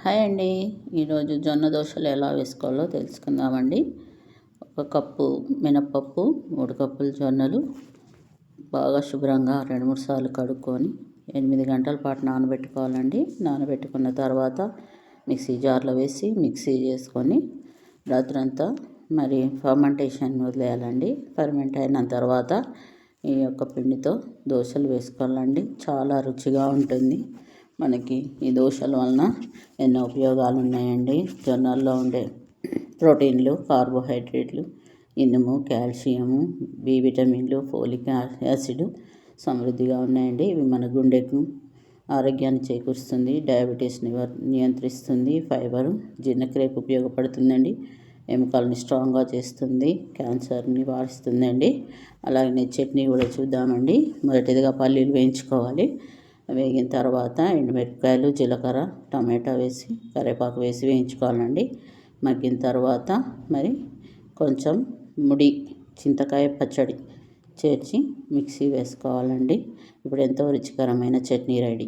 Hi అండి. ఈరోజు జొన్న దోశలు ఎలా వేసుకోవాలో తెలుసుకుందామండి. 1 కప్పు మినప్పప్పు, 3 కప్పులు జొన్నలు బాగా శుభ్రంగా 2-3 సార్లు కడుక్కొని 8 గంటల పాటు నానబెట్టుకోవాలండి. నానబెట్టుకున్న తర్వాత మిక్సీ జార్లో వేసి మిక్సీ చేసుకొని రాత్రంతా మరి ఫర్మెంటేషన్ వదిలేయాలండి. ఫర్మెంట్ అయిన తర్వాత ఈ యొక్క పిండితో దోశలు వేసుకోవాలండి. చాలా రుచిగా ఉంటుంది. మనకి ఈ దోశల వలన ఎన్నో ఉపయోగాలు ఉన్నాయండి. జొన్నల్లో ఉండే ప్రోటీన్లు, కార్బోహైడ్రేట్లు, ఇనుము, కాల్షియము, బి విటమిన్లు, ఫోలిక్ యాసిడ్ సమృద్ధిగా ఉన్నాయండి. ఇవి మన గుండెకు ఆరోగ్యాన్ని చేకూరుస్తుంది, డయాబెటీస్ నియంత్రిస్తుంది, ఫైబరు జీర్ణక్రియకు ఉపయోగపడుతుందండి, ఎముకల్ని స్ట్రాంగ్గా చేస్తుంది, క్యాన్సర్ నివారిస్తుందండి. అలాగే చట్నీ కూడా చూద్దామండి. మొదటిదిగా పల్లీలు వేయించుకోవాలి. వేగిన తర్వాత ఎండుమిరపకాయలు, జీలకర్ర, టమాటా వేసి కరివేపాకు వేసి వేయించుకోవాలండి. మగ్గిన తర్వాత మరి కొంచెం ముడి చింతకాయ పచ్చడి చేర్చి మిక్సీ వేసుకోవాలండి. ఇప్పుడు ఎంతో రుచికరమైన చట్నీ రెడీ.